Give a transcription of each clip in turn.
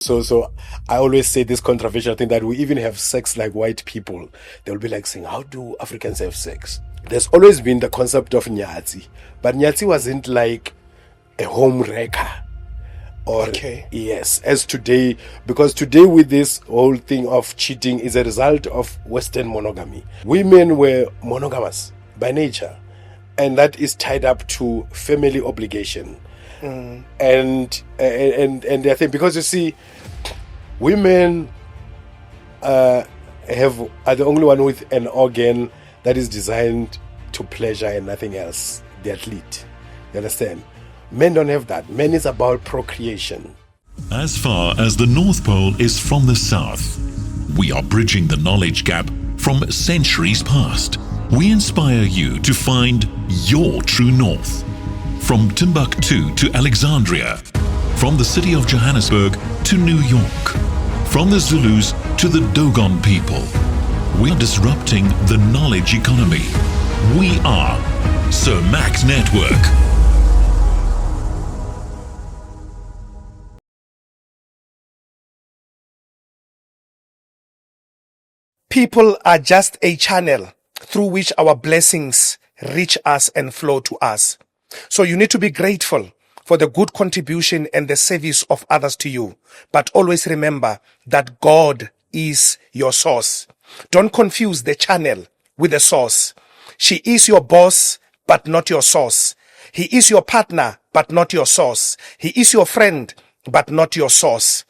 So I always say this controversial thing that we even have sex like white people. They'll be like saying, how do Africans have sex? There's always been the concept of Nyatsi, but Nyatsi wasn't like a home wrecker. Or Okay. yes, as today, because today with this whole thing of cheating is a result of Western monogamy. Women were monogamous by nature, and that is tied up to family obligation. And I think because you see, women are the only one with an organ that is designed to pleasure and nothing else. The athlete, you understand? Men don't have that. Men is about procreation. As far as the North Pole is from the South, we are bridging the knowledge gap from centuries past. We inspire you to find your true North. From Timbuktu to Alexandria, from the city of Johannesburg to New York, from the Zulus to the Dogon people, we are disrupting the knowledge economy. We are HaaK Network. People are just a channel through which our blessings reach us and flow to us. So you need to be grateful for the good contribution and the service of others to you. But always remember that God is your source. Don't confuse the channel with the source. She is your boss, but not your source. He is your partner, but not your source. He is your friend, but not your source.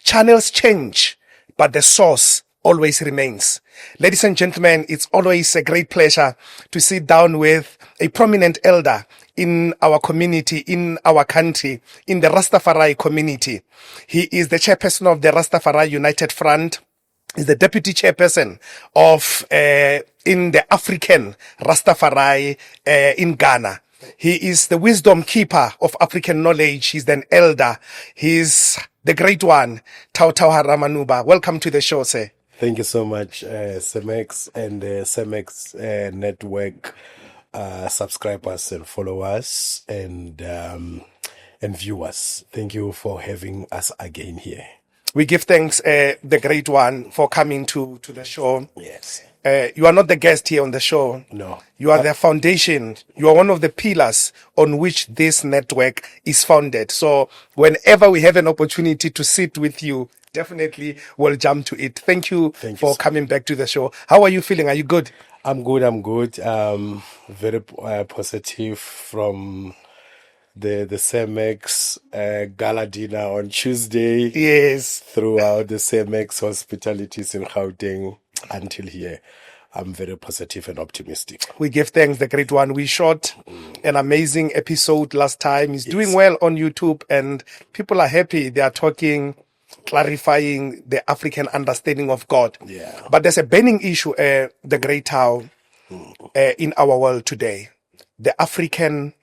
Channels change, but the source always remains. Ladies and gentlemen, it's always a great pleasure to sit down with a prominent elder in our community, in our country, in the Rastafari community. He is the chairperson of the Rastafari United Front. He's the deputy chairperson of in the African Rastafari in Ghana. He is the wisdom keeper of African knowledge. He's an elder. He's the great one, Thau-Thau Haramanuba. Welcome to the show, sir. Thank you so much, CEMEX and CEMEX network subscribers and followers and viewers. Thank you for having us again here. We give thanks, the great one, for coming to the show. Yes. You are not the guest here on the show. No. You are the foundation. You are one of the pillars on which this network is founded. So whenever we have an opportunity to sit with you, definitely we'll jump to it. Thank you for coming back to the show. How are you feeling? Are you good? I'm good. Very positive from the CEMEX gala dinner on Tuesday. Yes. Throughout the CEMEX hospitalities in Gauteng until here. I'm very positive and optimistic. We give thanks, the great one. We shot an amazing episode last time. He's doing well on YouTube and people are happy. They are talking, clarifying the African understanding of God. Yeah. But there's a burning issue, the great Thau, in our world today. The African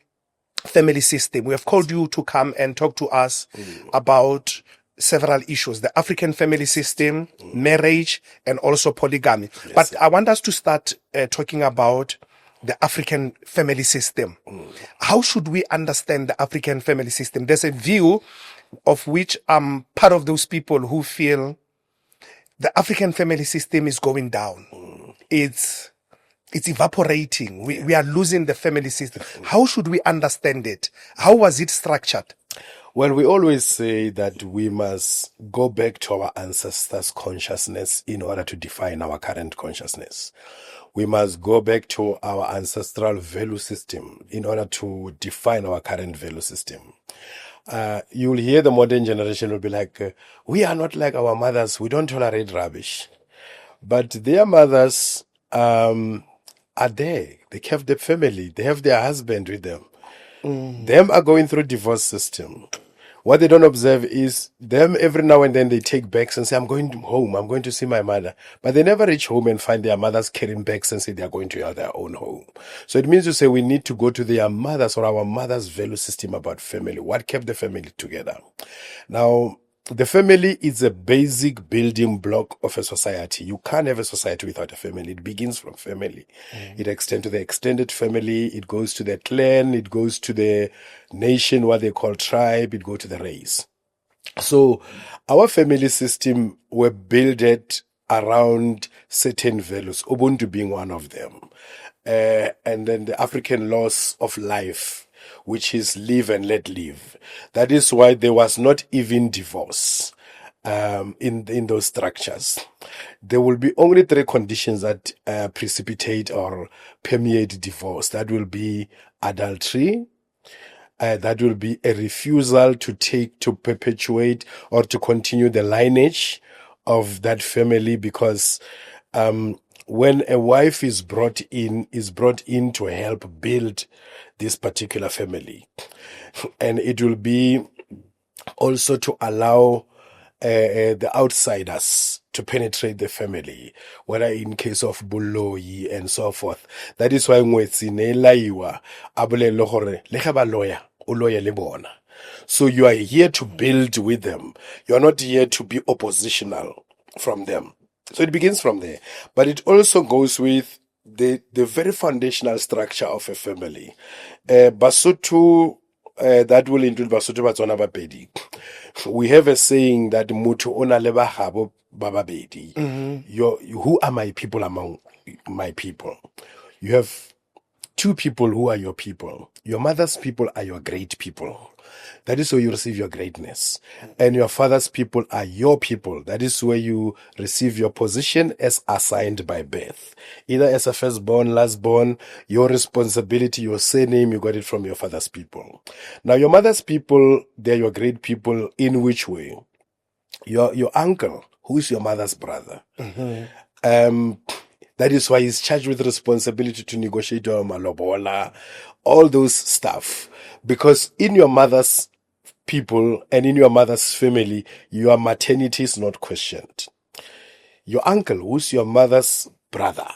family system. We have called you to come and talk to us about several issues, the African family system, marriage, and also polygamy. Yes, but I want us to start talking about the African family system. How should we understand the African family system? There's a view of which I'm part of those people who feel the African family system is going down. It's evaporating. We are losing the family system. How should we understand it? How was it structured? Well, we always say that we must go back to our ancestors' consciousness in order to define our current consciousness. We must go back to our ancestral value system in order to define our current value system. You'll hear the modern generation will be like, we are not like our mothers. We don't tolerate rubbish. But their mothers are there. They have the family. They have their husband with them. Them are going through divorce system. What they don't observe is them every now and then they take bags and say, I'm going home. I'm going to see my mother. But they never reach home and find their mothers carrying bags and say they are going to their own home. So it means to say we need to go to their mothers or our mother's value system about family. What kept the family together? Now, the family is a basic building block of a society. You can't have a society without a family. It begins from family. It extends to the extended family. It goes to the clan. It goes to the nation, what they call tribe. It goes to the race. So our family system were built around certain values, Ubuntu being one of them. And then the African laws of life, which is live and let live. That is why there was not even divorce in those structures. There will be only three conditions that precipitate or permeate divorce. That will be adultery, that will be a refusal to perpetuate or to continue the lineage of that family, because when a wife is brought in to help build this particular family, and it will be also to allow the outsiders to penetrate the family, whether in case of boloi and so forth. That is why ngwetsi ne laiwa abolele gore le ge ba lawyer o lawyer le bona. So you are here to build with them. You are not here to be oppositional from them. So it begins from there. But it also goes with the very foundational structure of a family. Basotho, that will include Basotho, Batswana, Bapedi. We have a saying that mutu ona le bagabo ba babedi. Who are my people among my people? You have two people who are your people. Your mother's people are your great people. That is where you receive your greatness. And your father's people are your people. That is where you receive your position as assigned by birth. Either as a firstborn, lastborn, your responsibility, your surname, you got it from your father's people. Now, your mother's people, they're your great people in which way? Your uncle, who is your mother's brother. That is why he's charged with responsibility to negotiate your malobola, all those stuff. Because in your mother's people and in your mother's family, your maternity is not questioned. Your uncle, who's your mother's brother,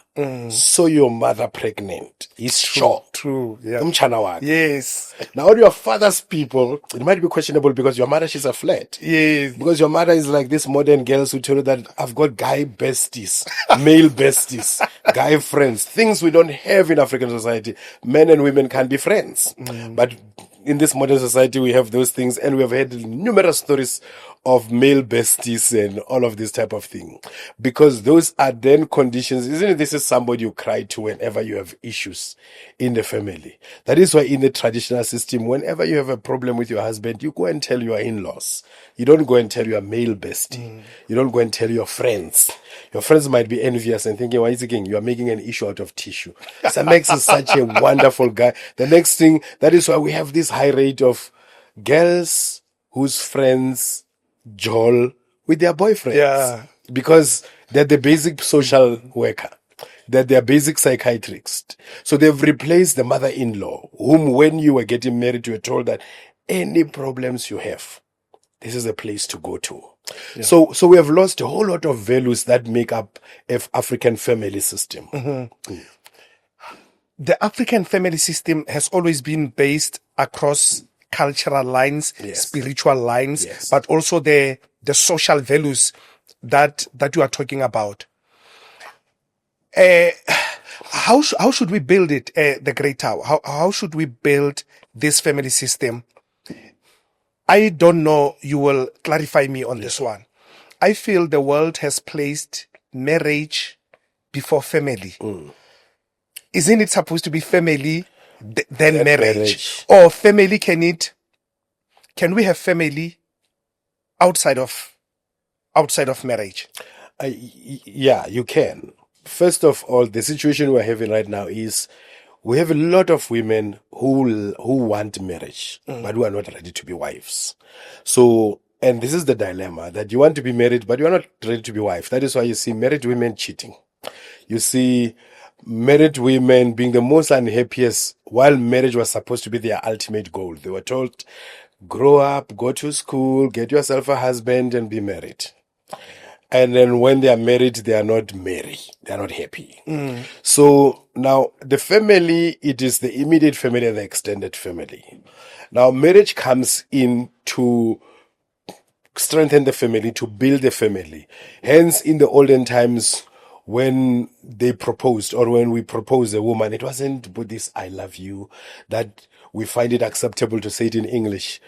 so your mother pregnant, is sure. True. Yeah. Umchana Yes. Now, your father's people, it might be questionable because your mother, she's a flat. Yes. Because your mother is like this modern girls who tell you that I've got guy besties, male besties, guy friends, things we don't have in African society. Men and women can be friends. But in this modern society, we have those things, and we have had numerous stories of male besties and all of this type of thing. Because those are then conditions. Isn't it? This is somebody you cry to whenever you have issues in the family. That is why in the traditional system, whenever you have a problem with your husband, you go and tell your in-laws. You don't go and tell your male bestie. You don't go and tell your friends. Your friends might be envious and thinking, why is it again? You are making an issue out of tissue. Samex is such a wonderful guy. The next thing, that is why we have this high rate of girls whose friends Joel with their boyfriends. Yeah. Because they're the basic social worker. They're their basic psychiatrist. So they've replaced the mother-in-law, whom when you were getting married, you were told that any problems you have, this is a place to go to. Yeah. So we have lost a whole lot of values that make up African family system. The African family system has always been based across cultural lines, spiritual lines, but also the social values that you are talking about. How should we build it, the Great Thau? How should we build this family system? I don't know. You will clarify me on this one. I feel the world has placed marriage before family. Isn't it supposed to be family, then marriage? Or family, can we have family outside of marriage? Yeah, you can. First of all, the situation we're having right now is we have a lot of women who want marriage, but who are not ready to be wives. So, and this is the dilemma, that you want to be married, but you are not ready to be wife. That is why you see married women cheating. You see married women being the most unhappiest, while marriage was supposed to be their ultimate goal. They were told, grow up, go to school, get yourself a husband and be married. And then when they are married, they are not merry. They are not happy. So now the family, it is the immediate family and the extended family. Now marriage comes in to strengthen the family, to build the family. Hence, in the olden times, when they proposed, or when we proposed a woman, it wasn't with this "I love you" that we find it acceptable to say it in English.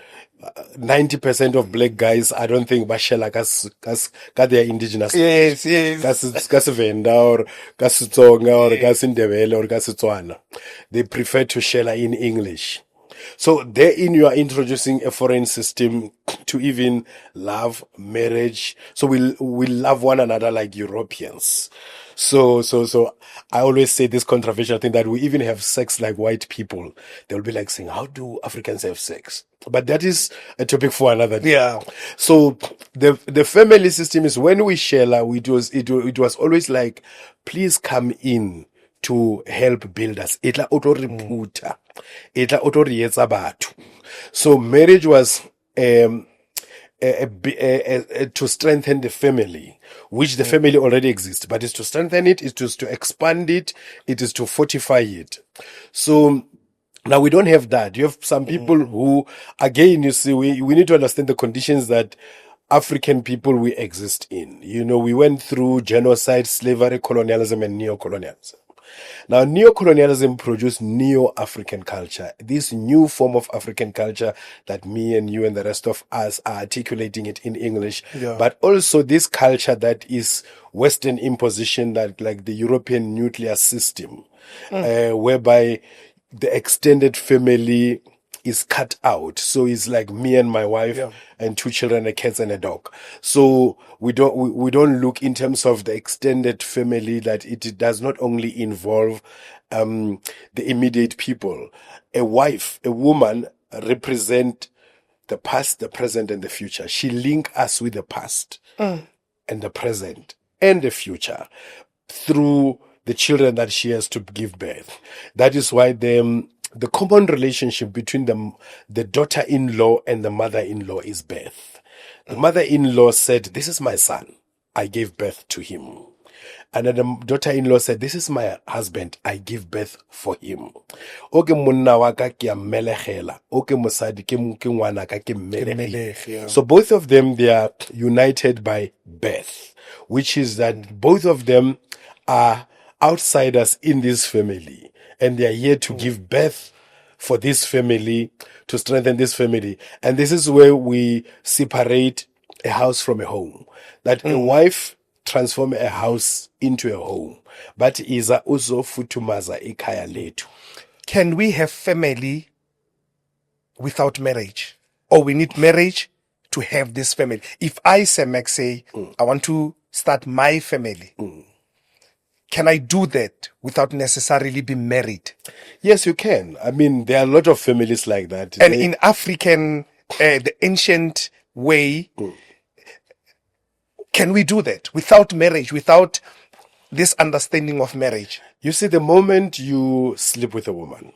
90% of black guys, I don't think bashela ka their indigenous. Yes. Ka Sevenda or ka Setsonga or ka Sindebele or ka Setswana. They prefer to share in English. So therein you are introducing a foreign system to even love, marriage. So we love one another like Europeans. So I always say this controversial thing that we even have sex like white people. They'll be like saying, how do Africans have sex? But that is a topic for another day. Yeah. So the family system is when we share, it was always like, please come in to help build us. Etla auto reputa. Etla auto rietsa batho. So marriage was to strengthen the family, which the family already exists, but it's to strengthen it, it is to expand it, it is to fortify it. So now we don't have that. You have some people who, again, you see, we need to understand the conditions that African people we exist in. You know, we went through genocide, slavery, colonialism, and neo-colonialism. Now, neo-colonialism produced neo-African culture, this new form of African culture that me and you and the rest of us are articulating it in English, but also this culture that is Western imposition, that like the European nuclear system, whereby the extended family is cut out. So it's like me and my wife and 2 children, a cat and a dog. So we don't look in terms of the extended family, that it does not only involve the immediate people. A wife, a woman represent the past, the present, and the future. She link us with the past and the present and the future through the children that she has to give birth. That is why the common relationship between the daughter-in-law and the mother-in-law is birth. The mother-in-law said, this is my son, I gave birth to him. And then the daughter-in-law said, this is my husband, I give birth for him. Oke monna wa ka ke a mmelegela, oke mosadi ke ngwana ka ke mmelege. So both of them, they are united by birth, which is that both of them are outsiders in this family, and they are here to give birth for this family, to strengthen this family. And this is where we separate a house from a home. That a wife transform a house into a home, but iza uzo futumaza ikaya letu. Can we have family without marriage? Or we need marriage to have this family? If I say, I want to start my family, can I do that without necessarily being married? Yes, you can. I mean, there are a lot of families like that. And in African, the ancient way, can we do that without marriage, without this understanding of marriage? You see, the moment you sleep with a woman,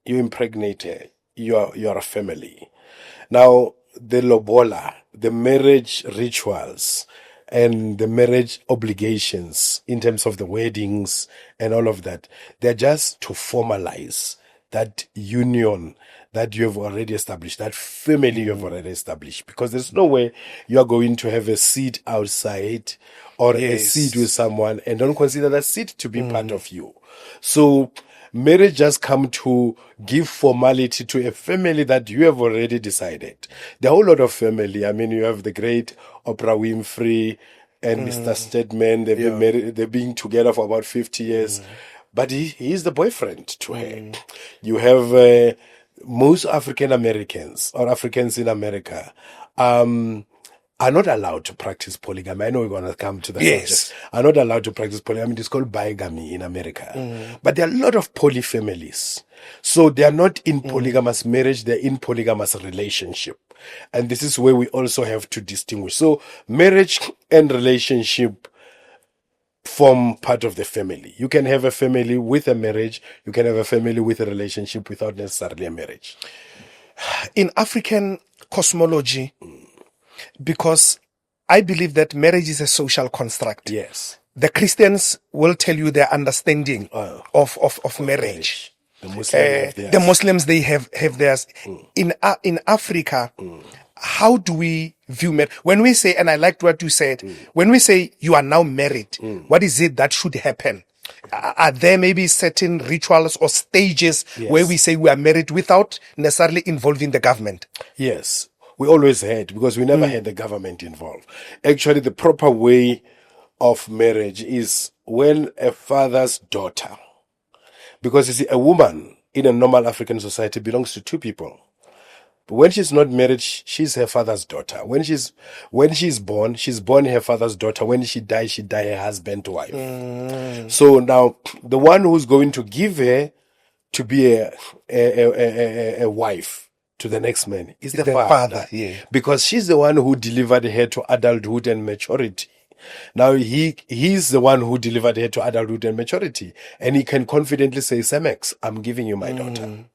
you impregnate her, you are a family. Now, the lobola, the marriage rituals, and the marriage obligations in terms of the weddings and all of that, they're just to formalize that union that you have already established, that family you have already established. Because there's no way you are going to have a seat outside or a seat with someone and don't consider that seat to be part of you. So marriage just come to give formality to a family that you have already decided. There are a whole lot of family. I mean, you have the great Oprah Winfrey and Mr. Stedman. They've been married, they've been together for about 50 years. But he is the boyfriend to her. You have most African Americans or Africans in America are not allowed to practice polygamy. I know we're going to come to that subject. Are not allowed to practice polygamy. It's called bigamy in America. But there are a lot of poly families. So they are not in polygamous marriage, they're in polygamous relationship. And this is where we also have to distinguish. So marriage and relationship form part of the family. You can have a family with a marriage. You can have a family with a relationship without necessarily a marriage. In African cosmology, because I believe that marriage is a social construct. Yes. The Christians will tell you their understanding of marriage. The Muslims, they have theirs. In Africa, how do we view marriage? When we say, and I liked what you said, when we say you are now married, what is it that should happen? Are there maybe certain rituals or stages where we say we are married without necessarily involving the government? Yes. we always had, because we never had the government involved. Actually, the proper way of marriage is when a father's daughter, because you see, a woman in a normal African society belongs to two people. But when she's not married, she's her father's daughter. When she's born her father's daughter. When she dies her husband's wife. So now, the one who's going to give her to be a wife to the next man is the father. Yeah. Because she's the one who delivered her to adulthood and maturity. Now he's the one who delivered her to adulthood and maturity. And he can confidently say, Semex, I'm giving you my daughter.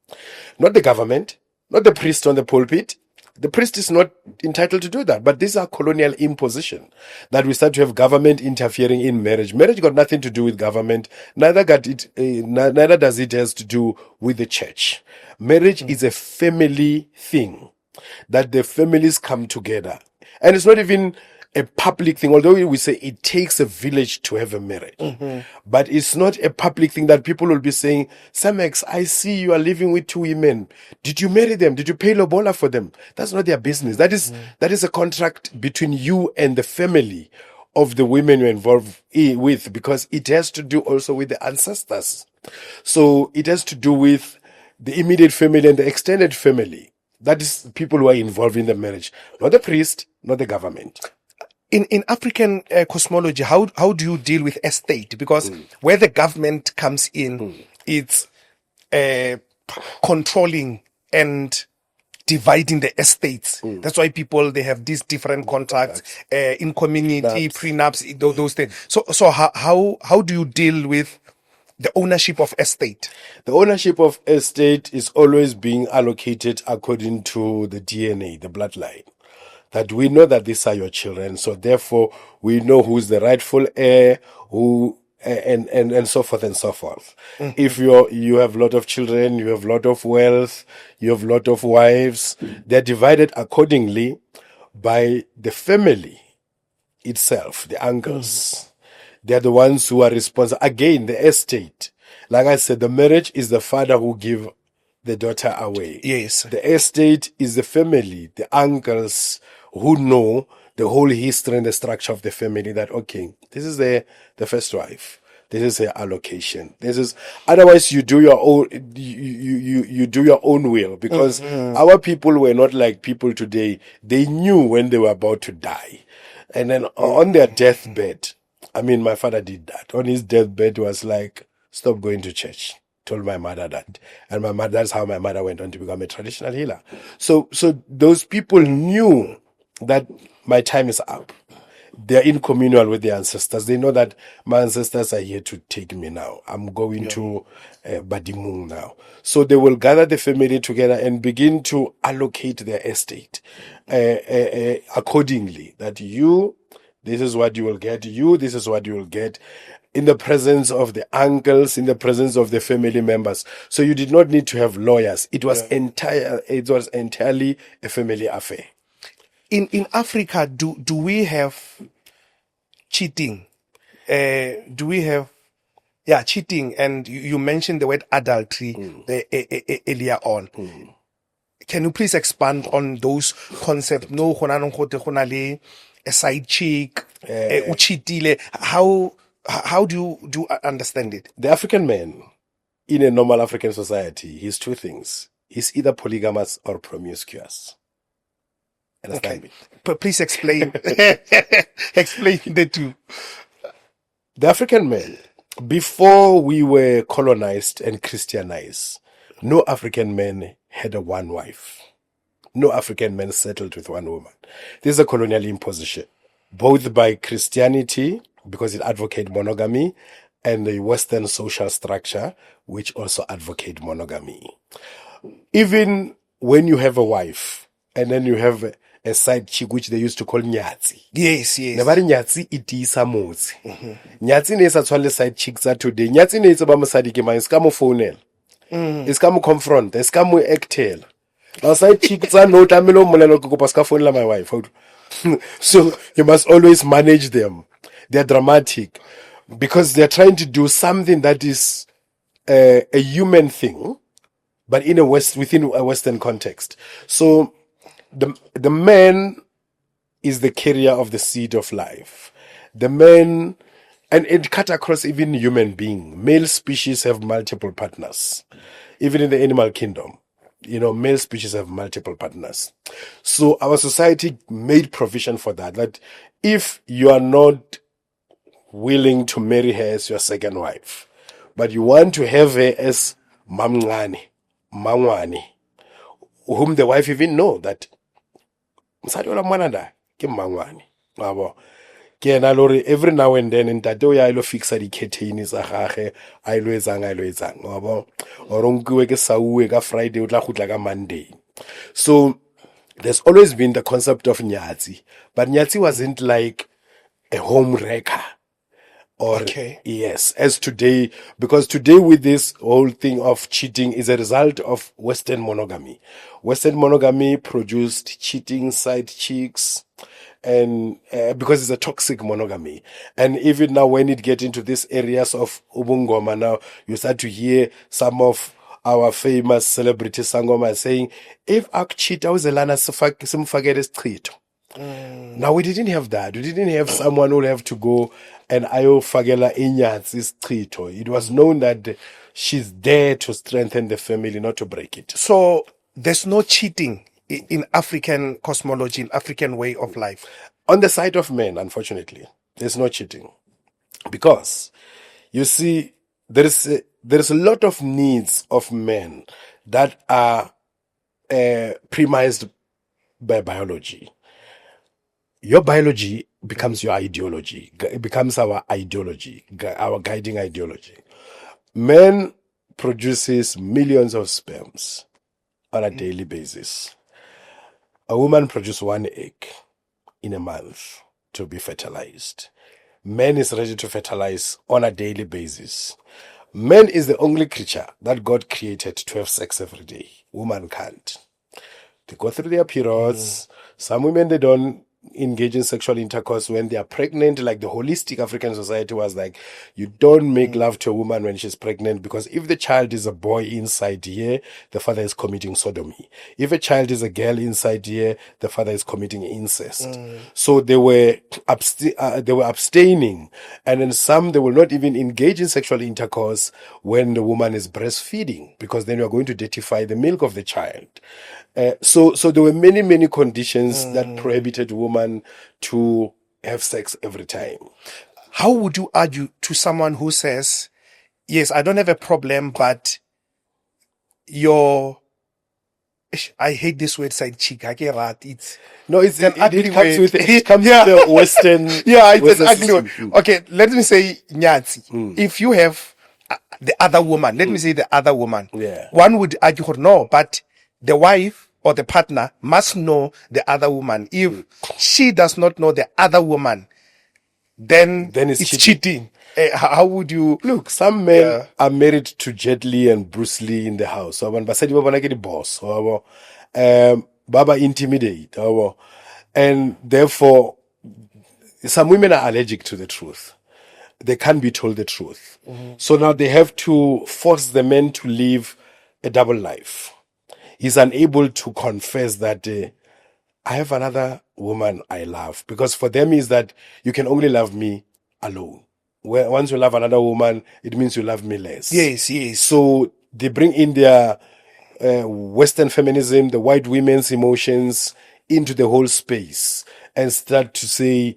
Not the government, not the priest on the pulpit. The priest is not entitled to do that. But these are colonial imposition, that we start to have government interfering in marriage. Marriage got nothing to do with government. Neither does it has to do with the church. Marriage is a family thing, that the families come together. And it's not even a public thing, although we say it takes a village to have a marriage. But it's not a public thing that people will be saying, Samex, I see you are living with two women. Did you marry them? Did you pay lobola for them? That's not their business. That is a contract between you and the family of the women you're involved with, because it has to do also with the ancestors. So it has to do with the immediate family and the extended family. That is people who are involved in the marriage, not the priest, not the government. In African cosmology, how do you deal with estate? Because where the government comes in, it's controlling and dividing the estates. That's why they have these different contracts, in community, prenups, those things. So how do you deal with the ownership of estate? The ownership of estate is always being allocated according to the DNA, the bloodline. That we know that these are your children, so therefore we know who's the rightful heir, who and so forth and so forth. If you have a lot of children, you have a lot of wealth, you have a lot of wives, they're divided accordingly by the family itself, the uncles. They're the ones who are responsible. Again, the estate. Like I said, the marriage is the father who give the daughter away. Yes. The estate is the family, the uncles who know the whole history and the structure of the family, that, okay, this is the first wife. This is her allocation. This is, otherwise you do your own, you do your own will, because our people were not like people today. They knew when they were about to die. And then on their deathbed, I mean, my father did that. On his deathbed was like, stop going to church. Told my mother that. And that's how my mother went on to become a traditional healer. So those people knew that my time is up. They're in communal with their ancestors. They know that my ancestors are here to take me now. I'm going to Badimung now. So they will gather the family together and begin to allocate their estate accordingly. That this is what you will get. This is what you will get. In the presence of the uncles, in the presence of the family members. So you did not need to have lawyers. It was entirely a family affair. In Africa, do we have cheating? Do we have cheating? And you mentioned the word adultery earlier on. Can you please expand on those concepts? No, a side chick, uchitile. How do you understand it? The African man in a normal African society, he's two things. He's either polygamous or promiscuous. Understand me? Please explain. Explain the two. The African man, before we were colonized and Christianized, no African man had a one wife. No African man settled with one woman. This is a colonial imposition, both by Christianity, because it advocates monogamy, and the Western social structure, which also advocate monogamy. Even when you have a wife, and then you have a side chick, which they used to call Nyatsi. Yes. Never Nyatsi, it is a motsi. Nyatsi is actually side chicks are today. Nyatsi is about Masadikima, it's come phone. It's come confront, it's come actel. Now side chicks are no tamilo mulano paska phone la my wife. So you must always manage them. They're dramatic because they're trying to do something that is a human thing, but within a Western context. So the man is the carrier of the seed of life. The man, and it cut across even human being. Male species have multiple partners. Even in the animal kingdom, male species have multiple partners. So our society made provision for that. That if you are not willing to marry her as your second wife, but you want to have her as mamngani, mangwani, whom the wife even know that msadi ola mwana nda ke mangwane yabo ke ena lori every now and then ntate o ya ilo fixa di-curtain tsa gage a ilo etsang yabo or onkiwe ke sauwe ka Friday o tla gutla ka Monday. So there's always been the concept of Nyatsi, but Nyatsi wasn't like a home wrecker. Or, Okay. Yes, as today, because today with this whole thing of cheating is a result of Western monogamy. Western monogamy produced cheating side chicks, and because it's a toxic monogamy. And even now when it get into these areas of ubungoma, now you start to hear some of our famous celebrity sangoma saying, if I cheat, I was a lana simfagere. Now we didn't have that. We didn't have someone who would have to go and ayo fagela Nyatsi chito. It was known that she's there to strengthen the family, not to break it. So there's no cheating in African cosmology, in African way of life. On the side of men, unfortunately, there's no cheating. Because, you see, there is a lot of needs of men that are premised by biology. Your biology becomes your ideology. It becomes our ideology, our guiding ideology. Man produces millions of sperms on a daily basis. A woman produces 1 egg in a month to be fertilized. Man is ready to fertilize on a daily basis. Man is the only creature that God created to have sex every day. Woman can't. They go through their periods. Some women, they don't engage in sexual intercourse when they are pregnant. Like the holistic African society was like, you don't make love to a woman when she's pregnant, because if the child is a boy inside here, the father is committing sodomy. If a child is a girl inside here, the father is committing incest. So they were abstaining, and in some they will not even engage in sexual intercourse when the woman is breastfeeding, because then you are going to dirtify the milk of the child. So there were many conditions that prohibited women to have sex every time. How would you argue to someone who says, yes, I don't have a problem, but I hate this word, side chick. I get rat. It comes with the Western. Yeah, it's Western an ugly system. word. Okay, let me say Nyatsi. If you have the other woman, let me say the other woman. Yeah. One would argue, no, but the wife or the partner must know the other woman. If she does not know the other woman, then it's cheating. How would you look? Some men are married to Jet Li and Bruce Lee in the house. So when Basadi Baba get the boss, Baba intimidate, and therefore some women are allergic to the truth. They can't be told the truth. So now they have to force the men to live a double life. He's unable to confess that I have another woman I love, because for them is that you can only love me alone. Once you love another woman, it means you love me less. Yes. So they bring in their Western feminism, the white women's emotions into the whole space and start to say,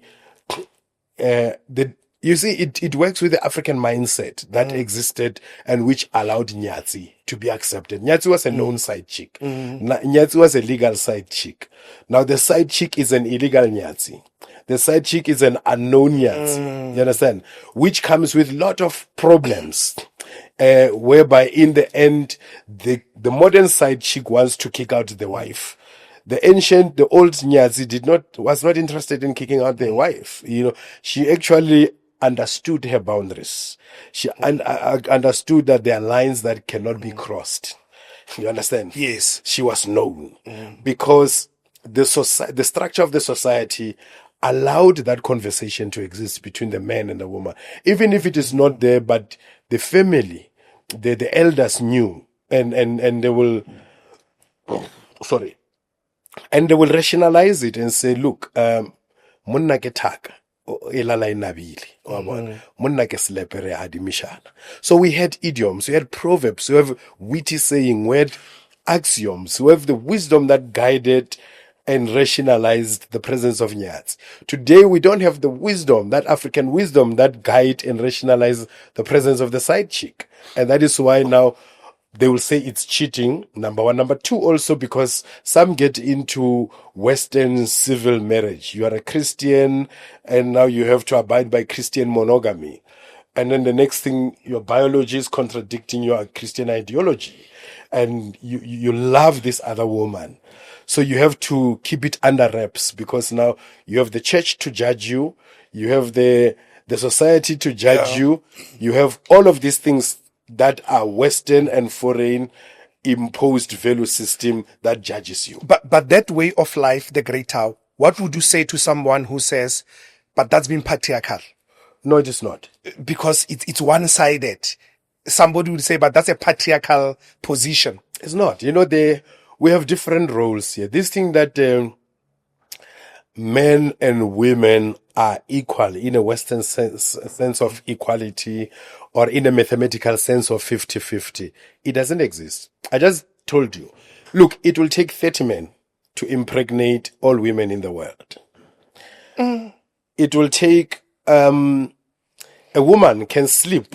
you see, it works with the African mindset that existed and which allowed Nyatsi to be accepted. Nyatsi was a known side chick. Nyatsi was a legal side chick. Now the side chick is an illegal Nyatsi. The side chick is an unknown Nyatsi. You understand? Which comes with a lot of problems. Whereby in the end, the modern side chick wants to kick out the wife. The old Nyatsi was not interested in kicking out the wife. She actually understood her boundaries. She understood that there are lines that cannot be crossed. You understand? Yes. She was known because the structure of the society allowed that conversation to exist between the man and the woman, even if it is not there, but the family, the elders knew, and they will, And they will rationalize it and say, look, monna ke thaka, e lala e nabile, wa bona. Monna ke slepe re adimishana. So we had idioms, we had proverbs, we have witty saying, we had axioms, we have the wisdom that guided and rationalized the presence of Nyatsi. Today we don't have the wisdom, that African wisdom that guide and rationalize the presence of the side chick. And that is why now they will say it's cheating, number one. Number two, also because some get into Western civil marriage. You are a Christian and now you have to abide by Christian monogamy. And then the next thing, your biology is contradicting your Christian ideology. And you love this other woman. So you have to keep it under wraps because now you have the church to judge you. You have the society to judge you. You have all of these things that are Western and foreign imposed value system that judges you. But that way of life, the great Thau, what would you say to someone who says, but that's been patriarchal? No, it is not. Because it's one-sided. Somebody would say, but that's a patriarchal position. It's not. We have different roles here. This thing that men and women are equal in a Western sense of equality or in a mathematical sense of 50-50. It doesn't exist. I just told you. Look, it will take 30 men to impregnate all women in the world. It will take a woman can sleep.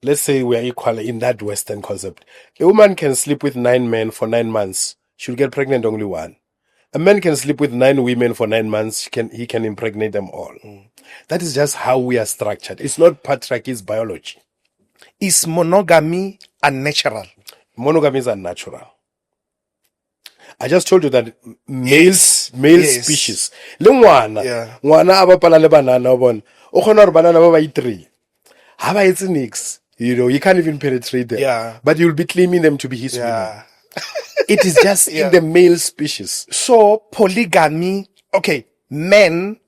Let's say we are equal in that Western concept. A woman can sleep with 9 men for 9 months. She'll get pregnant only one. A man can sleep with 9 women for 9 months. He can impregnate them all. That is just how we are structured. It's not patriarchy, it's biology. Is monogamy unnatural? Monogamy is unnatural. I just told you that male species. Le ngwana a bapala le banana o bona. O kgona hore banana ba ba 3. Ha ba etse nix. You can't even penetrate them. Yeah. But you'll be claiming them to be his women. It is just in the male species. So polygamy, okay, men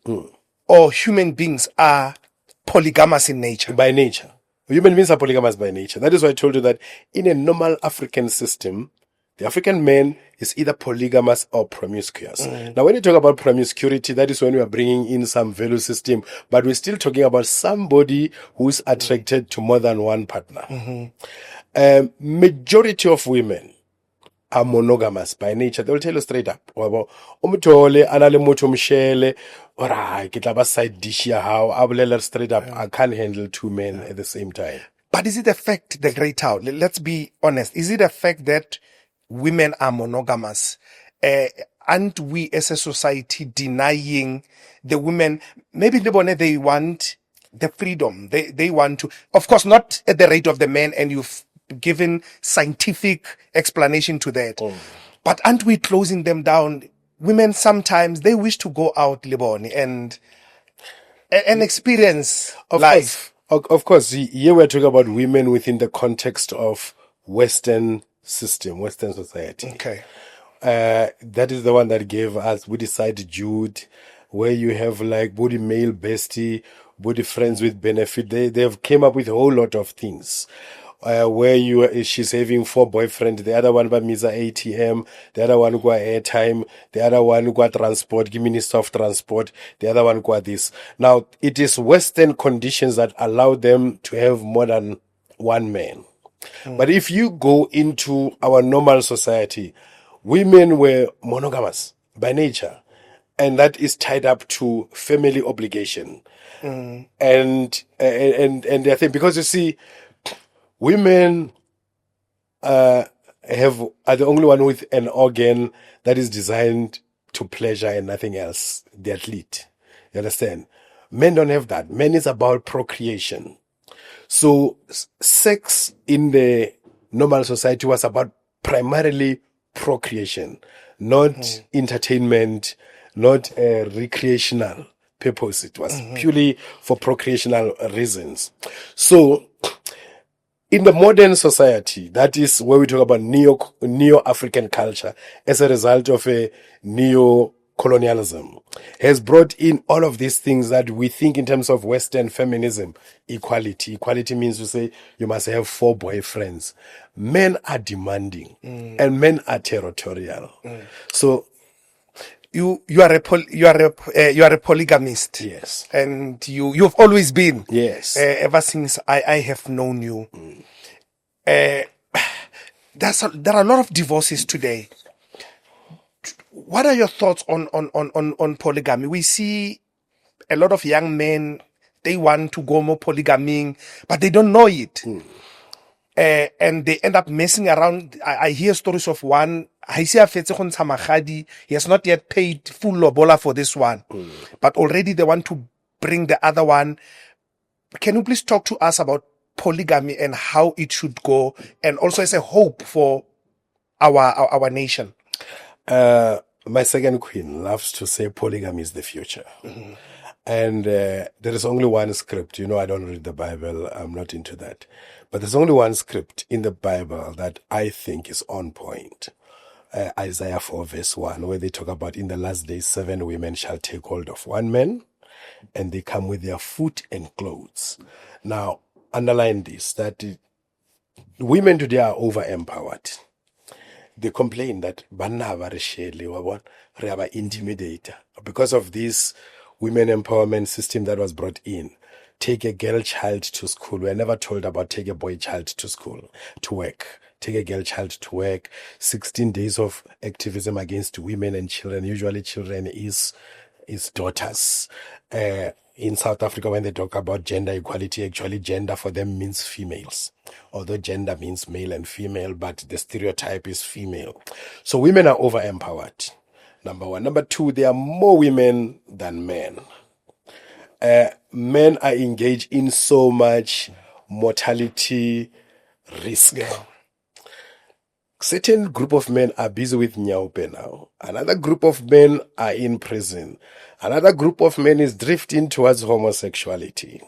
or human beings are polygamous in nature. By nature. Human beings are polygamous by nature. That is why I told you that in a normal African system, the African man is either polygamous or promiscuous. Now, when you talk about promiscuity, that is when we are bringing in some value system, but we're still talking about somebody who's attracted to more than one partner. Majority of women are monogamous by nature. They will tell you straight up. Umutole anale motho mshele ora ke tla ba side dish ya hao a bolela straight up. I can't handle 2 men at the same time. But is it a fact, the great Thau? Let's be honest. Is it a fact that women are monogamous? Aren't we as a society denying the women? Maybe they want the freedom. They want to, of course, not at the rate of the men, and you've given scientific explanation to that. But aren't we closing them down? Women sometimes they wish to go out, Liboni, and experience life. Of course, here we're talking about women within the context of Western system, Western society. Okay. That is the one that gave us, we decided Jude, where you have like body male bestie, body friends with benefit. They have came up with a whole lot of things. Where she's having 4 boyfriends, the other one by Misa ATM, the other one got airtime, the other one got transport, give Minister of Transport, the other one got this. Now, it is Western conditions that allow them to have more than 1 man. But if you go into our normal society, women were monogamous by nature, and that is tied up to family obligation. And I think because you see, women are the only one with an organ that is designed to pleasure and nothing else. The athlete. You understand? Men don't have that. Men is about procreation. So sex in the normal society was about primarily procreation, not entertainment, not recreational purpose. It was purely for procreational reasons. So in the modern society, that is where we talk about neo-African culture as a result of a neo-colonialism, has brought in all of these things that we think in terms of Western feminism. Equality. Equality means to say you must have 4 boyfriends. Men are demanding and men are territorial. So you are a polygamist. Yes. And you've always been. Yes. Ever since I have known you. There are a lot of divorces today. What are your thoughts on polygamy? We see a lot of young men, they want to go more polygaming, but they don't know it. And they end up messing around. I hear stories of one, he has not yet paid full lobola for this one, but already they want to bring the other one. Can you please talk to us about polygamy and how it should go, and also as a hope for our nation? My second queen loves to say polygamy is the future. And there is only one script. I don't read the Bible. I'm not into that. But there's only one script in the Bible that I think is on point. Isaiah 4 verse 1, where they talk about in the last days, 7 women shall take hold of one man, and they come with their food and clothes. Now, underline this, that women today are over-empowered. They complain that intimidator. Because of this women empowerment system that was brought in, take a girl child to school. We are never told about take a boy child to school, to work. Take a girl child to work. 16 days of activism against women and children. Usually children is daughters. In South Africa, when they talk about gender equality, actually gender for them means females. Although gender means male and female, but the stereotype is female. So women are over-empowered. Number one. Number two, there are more women than men. Men are engaged in so much mortality risk. Yeah. Certain group of men are busy with nyaupe now. Another group of men are in prison. Another group of men is drifting towards homosexuality.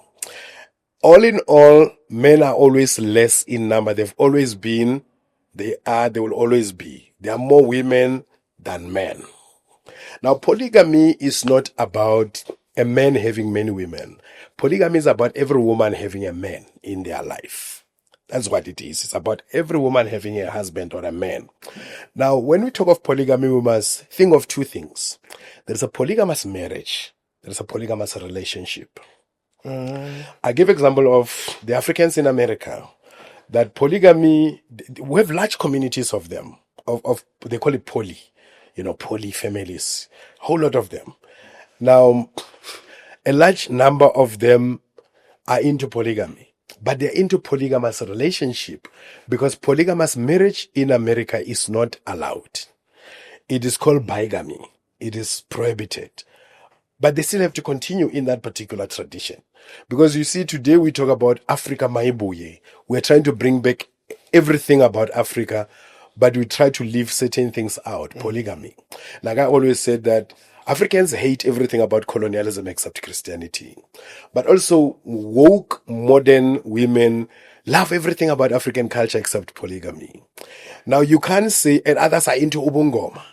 All in all, men are always less in number. They've always been, they will always be. There are more women than men. Now, polygamy is not about a man having many women. Polygamy is about every woman having a man in their life. That's what it is. It's about every woman having a husband or a man. Now, when we talk of polygamy, we must think of two things. There's a polygamous marriage. There's a polygamous relationship. I give example of the Africans in America, that polygamy, we have large communities of them, of they call it poly, poly families, a whole lot of them. Now, a large number of them are into polygamy, but they're into polygamous relationship because polygamous marriage in America is not allowed. It is called bigamy. It is prohibited. But they still have to continue in that particular tradition. Because you see, today we talk about Africa Maibuye. We're trying to bring back everything about Africa, but we try to leave certain things out. Polygamy. Like I always said that Africans hate everything about colonialism except Christianity. But also woke modern women love everything about African culture except polygamy. Now you can't say, and others are into ubungoma.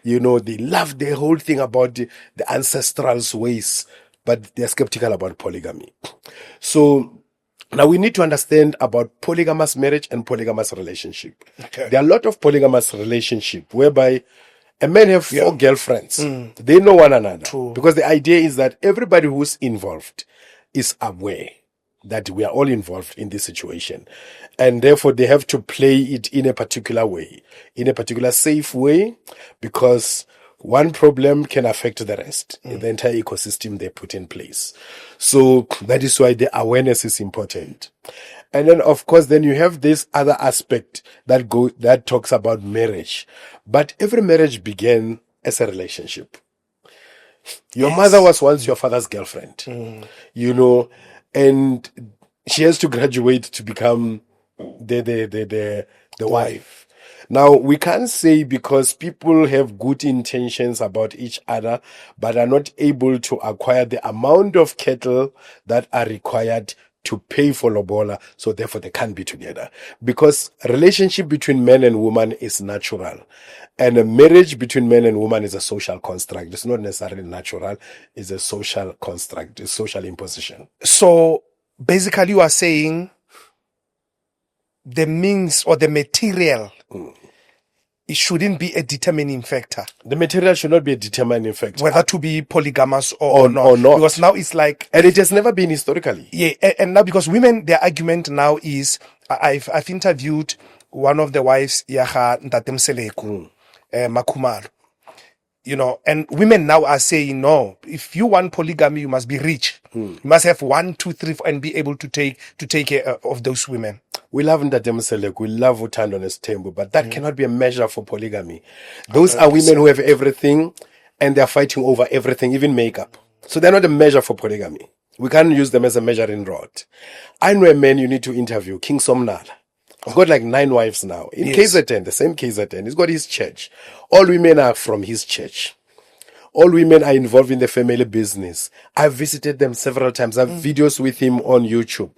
They love the whole thing about the ancestral ways, but they're skeptical about polygamy. So now we need to understand about polygamous marriage and polygamous relationship. Okay. There are a lot of polygamous relationship whereby a man have 4 girlfriends. They know one another. True. Because the idea is that everybody who's involved is aware that we are all involved in this situation. And therefore they have to play it in a particular way, in a particular safe way, because one problem can affect the rest, the entire ecosystem they put in place. So that is why the awareness is important. And then, of course, then you have this other aspect that talks about marriage. But every marriage began as a relationship. Your mother was once your father's girlfriend, and she has to graduate to become the wife. Now, we can't say because people have good intentions about each other, but are not able to acquire the amount of cattle that are required to pay for lobola, so therefore they can't be together. Because a relationship between man and woman is natural. And a marriage between man and woman is a social construct. It's not necessarily natural. It's a social construct. It's social imposition. So basically you are saying the means or the material it shouldn't be a determining factor The material should not be a determining factor. whether to be polygamous or not. Or not. Because now it's like, And it has never been historically. yeah, and now because women, their argument now is, I've interviewed one of the wives, Yaha Ntatemseleko, Makumaro. You know, and women now are saying, no, if you want polygamy, you must be rich. You must have 1, 2, 3, 4, and be able to take care of those women. We love Ntatemseleko, we love Utando Nestembu, but that cannot be a measure for polygamy. Those are women who have everything and they're fighting over everything, even makeup. So they're not a measure for polygamy. We can't use them as a measuring rod. I know a man you need to interview, King Somnala. He's got like 9 wives now. In KZN, the same KZN. He's got his church. All women are from his church. All women are involved in the family business. I've visited them several times. I have videos with him on YouTube.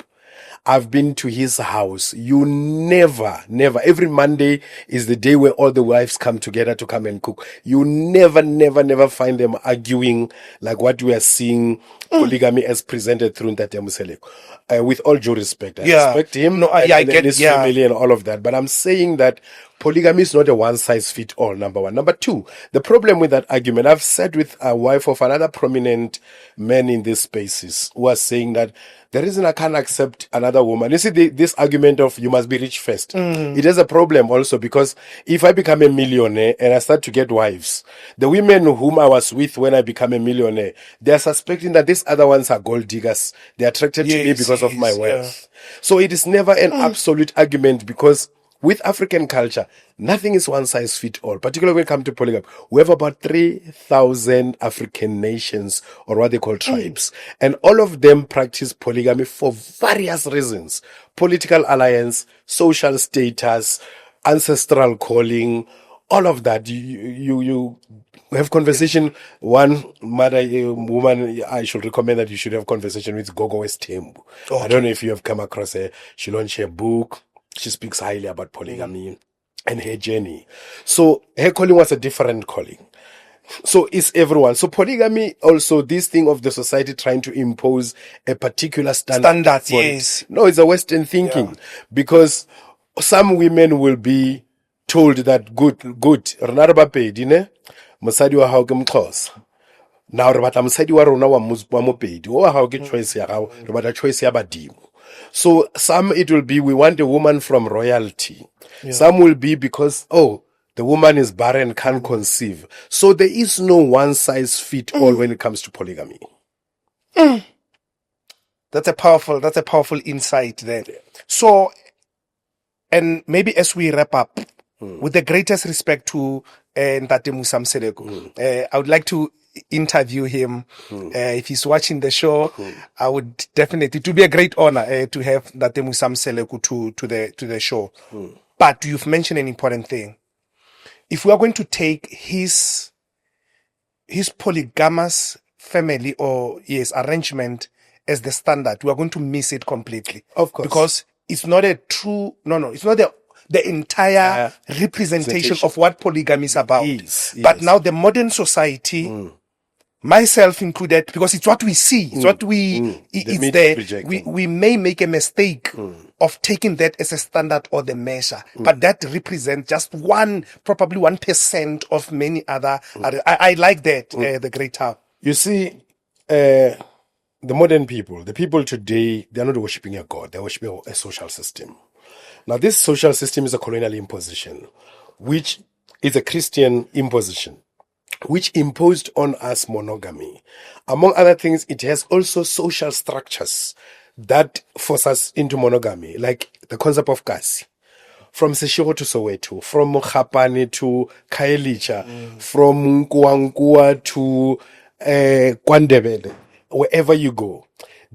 I've been to his house. You never, every Monday is the day where all the wives come together to come and cook. You never find them arguing like what we are seeing polygamy as presented through Ntatemseleko. With all due respect, I respect him, no, I get his family and all of that. But I'm saying that polygamy is not a one-size-fits-all, number one. Number two, the problem with that argument, I've sat with a wife of another prominent man in these spaces who are saying that the reason I can't accept another woman, you see, this argument of you must be rich first. It is a problem also because if I become a millionaire and I start to get wives, the women whom I was with when I become a millionaire, they are suspecting that these other ones are gold diggers. They're attracted to me because of my wealth. So it is never an absolute argument because with African culture, nothing is one size fits all, particularly when it comes to polygamy. We have about 3,000 African nations, or what they call tribes, and all of them practice polygamy for various reasons. Political alliance, social status, ancestral calling, all of that. You have conversation. One mother, woman, I should recommend that you should have conversation with Kgoroeadira. I don't know if you have come across her. She launched a book. She speaks highly about polygamy and her journey. So her calling was a different calling. So it's everyone. So polygamy also, this thing of the society trying to impose a particular standard. Yes. No, it's a Western thinking because some women will be told that good. Rena ba pedi ne mosadi wa hao ke Mxhosa. Now re batla mosadi wa rona wa mopedi. Wa hao ke choice ya hao, re batla choice ya badimo. So some it will be we want a woman from royalty. Some will be because the woman is barren, can't conceive. So there is no one size fit all when it comes to polygamy. That's a powerful insight there. So, and maybe as we wrap up, with the greatest respect to Ntate Mosiapoa, I would like to interview him. If he's watching the show, I would definitely, it would be a great honor to have Ntate Mosiapoa to the show. But you've mentioned an important thing. If we are going to take his polygamous family or arrangement as the standard, we are going to miss it completely. Of course. Because it's not a true, it's not the entire representation of what polygamy is about. Yes. But now the modern society, myself included, because it's what we see, it's what it's there. We may make a mistake of taking that as a standard or the measure, but that represents just probably 1% of many other. I like that, the great Thau. You see, the modern people, the people today, they're not worshipping a God, they're worshipping a social system. Now, this social system is a colonial imposition, which is a Christian imposition, which imposed on us monogamy. Among other things, it has also social structures that force us into monogamy, like the concept of kasi. From Seshego to Soweto, from Mokgapane to Khayelitsha, from Nkuankua to Kwandebele, wherever you go.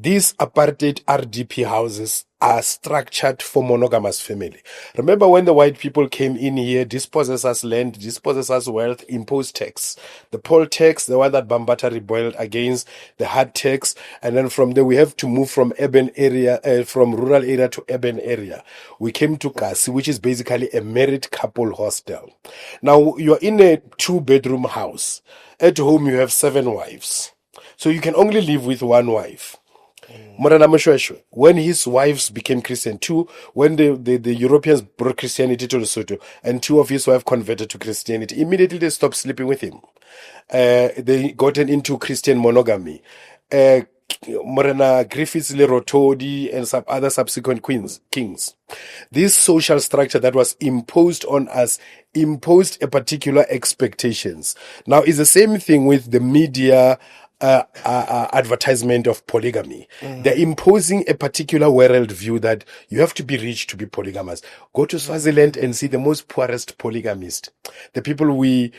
These apartheid RDP houses are structured for monogamous family. Remember when the white people came in here, dispossessed us land, dispossessed us wealth, imposed tax. The poll tax, the one that Bambata rebelled against, the hard tax, and then from there we have to move from urban area, from rural area to urban area. We came to Kasi, which is basically a married couple hostel. Now you're in a 2-bedroom house. At home you have 7 wives. So you can only live with one wife. Morena Moshweshwe, when his wives became Christian, two, when the Europeans brought Christianity to Lesotho, and two of his wives converted to Christianity, immediately they stopped sleeping with him. They gotten into Christian monogamy. Morena Griffiths Lerotodi and some other subsequent kings. This social structure that was imposed on us imposed a particular expectations. Now, it's the same thing with the media advertisement of polygamy. They're imposing a particular world view that you have to be rich to be polygamous. Go to Swaziland and see the most poorest polygamist. The people we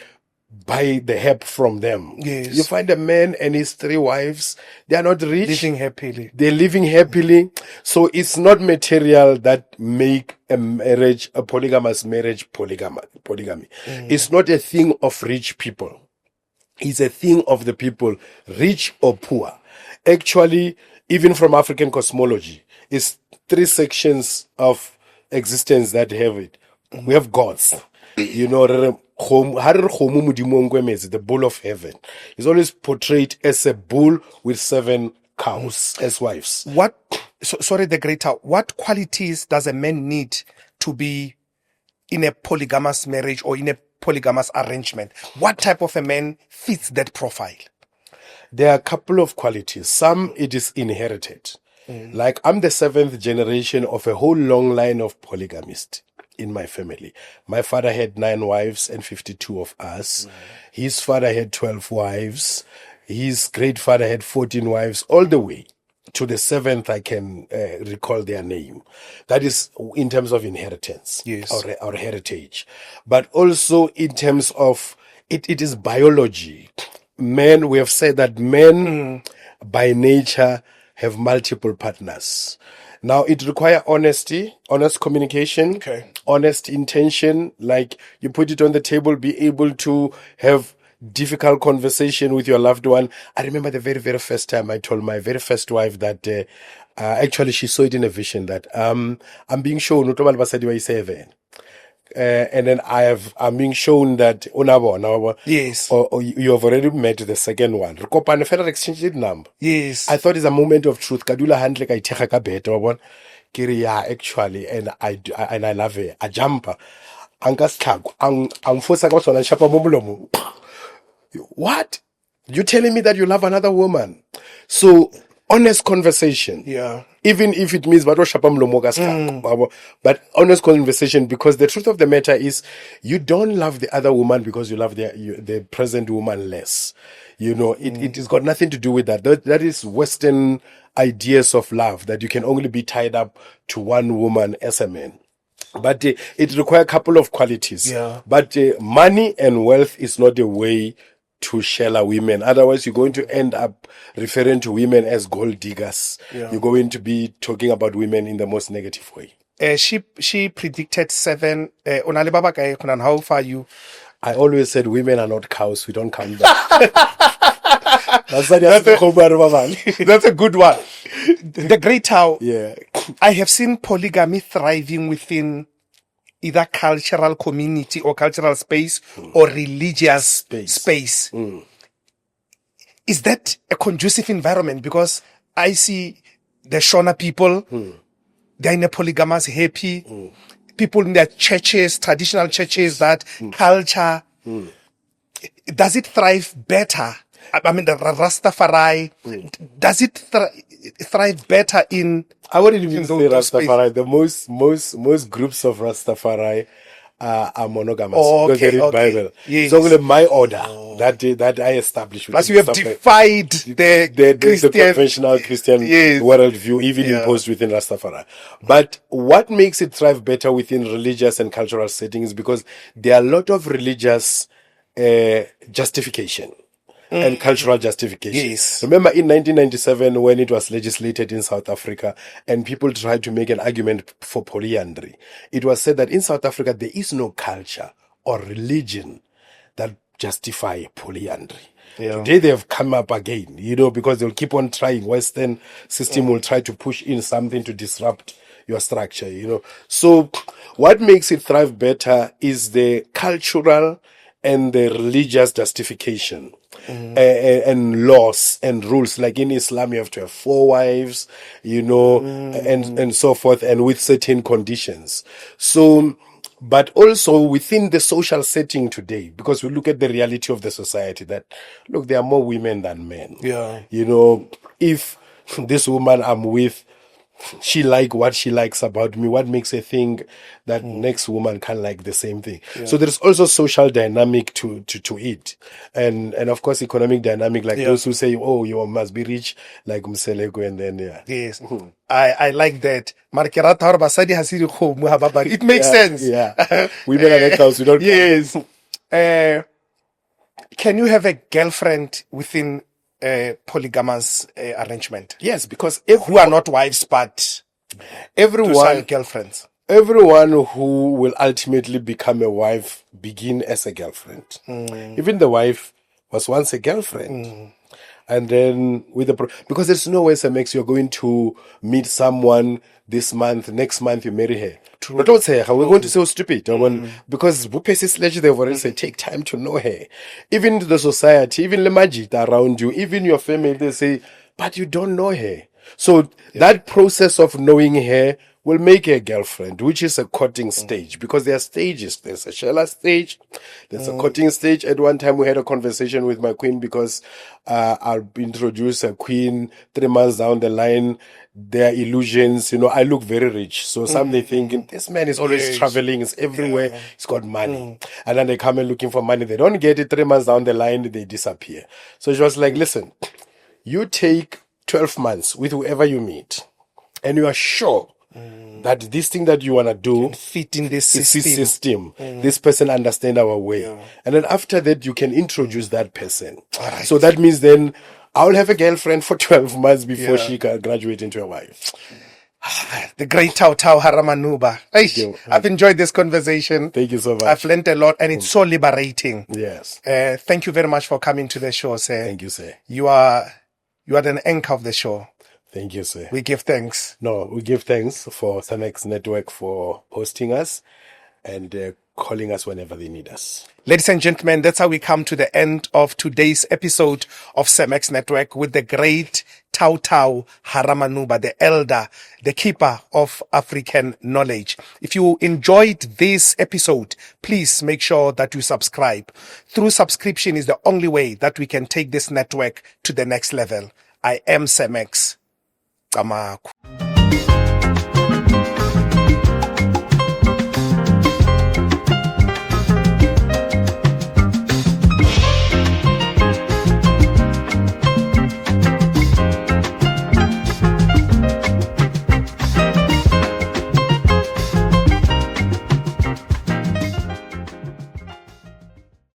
buy the help from them. Yes. You find a man and his three wives, they are not rich. Living happily. They're living happily. So it's not material that make a marriage, a polygamous marriage, polygamy. It's not a thing of rich people. It's a thing of the people, rich or poor. Actually, even from African cosmology, it's three sections of existence that have it. We have gods. You know, the bull of heaven is always portrayed as a bull with 7 cows as wives. Sorry, the great Thau, what qualities does a man need to be in a polygamous marriage or in a polygamous arrangement? What type of a man fits that profile? There are a couple of qualities. Some it is inherited. Like I'm the 7th generation of a whole long line of polygamists in my family. My father had 9 wives and 52 of us. His father had 12 wives. His great father had 14 wives, all the way to the 7th. I can recall their name. That is in terms of inheritance, yes, our heritage. But also in terms of, it is biology. Men, we have said that men by nature have multiple partners. Now, it requires honesty, honest communication, honest intention, like you put it on the table, be able to have difficult conversation with your loved one. I remember the very, very first time I told my very first wife that, actually she saw it in a vision that, I'm being shown, and then I'm being shown that yes, or you have already met the second one. Rekopane fela re exchanged number. yes. I thought it's a moment of truth. Kadula handle ka ithega ka beta wa bona. Kiri yeah, actually, and I love it. I jump. Anka stlhago ang fosa ka sona shapa mo molomo. What? You telling me that you love another woman? So honest conversation. Yeah. Even if it means but honest conversation, because the truth of the matter is you don't love the other woman because you love the present woman less. You know, it has got nothing to do with that. That is Western ideas of love, that you can only be tied up to one woman as a man. But it requires a couple of qualities. Yeah. But money and wealth is not a way to shell women. Otherwise, you're going to end up referring to women as gold diggers. Yeah. You're going to be talking about women in the most negative way. She predicted 7. How far you? I always said women are not cows. We don't count them. That's a good one. The great Thau. Yeah. I have seen polygamy thriving within either cultural community or cultural space or religious space. Is that a conducive environment? Because I see the Shona people, they're in a polygamous happy. People in their churches, traditional churches, that culture. Does it thrive better? I mean, the Rastafari, does it thrive better in? I wouldn't even say Rastafari. The most groups of Rastafari are monogamous. Because they read Bible. Yes. It's only my order that I established. Plus, you have defied the conventional Christian worldview, even imposed within Rastafari. But what makes it thrive better within religious and cultural settings is because there are a lot of religious justification and cultural justification. Yes. Remember in 1997 when it was legislated in South Africa and people tried to make an argument for polyandry, it was said that in South Africa there is no culture or religion that justify polyandry. Yeah. Today they have come up again, because they'll keep on trying. Western system will try to push in something to disrupt your structure, So what makes it thrive better is the cultural and the religious justification. and laws and rules. Like in Islam, you have to have 4 wives, and so forth, and with certain conditions. So, but also within the social setting today, because we look at the reality of the society that, look, there are more women than men. Yeah. If this woman I'm with, she like what she likes about me, what makes her think that next woman can like the same thing? So there's also social dynamic to it, and of course economic dynamic, like those who say, oh, you must be rich like Mosiapoa, and then Yes. I like that. It makes sense. Women are like house, we don't. Yes. Can you have a girlfriend within a polygamous arrangement? Yes, because Who are not wives, but everyone girlfriends. Everyone who will ultimately become a wife begin as a girlfriend. Even the wife was once a girlfriend. And then because there's no way makes you're going to meet someone this month, next month you marry her. But don't say how we're going to say stupid. Because they've already said take time to know her. Even the society, even the magic around you, even your family, they say, but you don't know her. So that process of knowing her will make her a girlfriend, which is a courting stage, because there are stages. There's a Shella stage, there's a courting stage. At one time, we had a conversation with my queen because I'll introduce a queen 3 months down the line. Their illusions, I look very rich. So some they think this man is always traveling, is everywhere, he's got money. And then they come in looking for money. They don't get it 3 months down the line, they disappear. So she was like, listen, you take 12 months with whoever you meet, and you are sure that this thing that you want to do fit in this system. This person understand our way. And then after that, you can introduce that person. Right. So that means then I'll have a girlfriend for 12 months before she can graduate into a wife. The great Thau-Thau Haramanuba. I've enjoyed this conversation. Thank you so much. I've learned a lot, and it's so liberating. Yes. Thank you very much for coming to the show, sir. Thank you, sir. You are the anchor of the show. Thank you, sir. We give thanks. No, we give thanks for Samex Network for hosting us and calling us whenever they need us. Ladies and gentlemen, that's how we come to the end of today's episode of Samex Network with the great Thau-Thau Haramanuba, the elder, the keeper of African knowledge. If you enjoyed this episode, please make sure that you subscribe. Through subscription is the only way that we can take this network to the next level. I am Samex. Kamaku.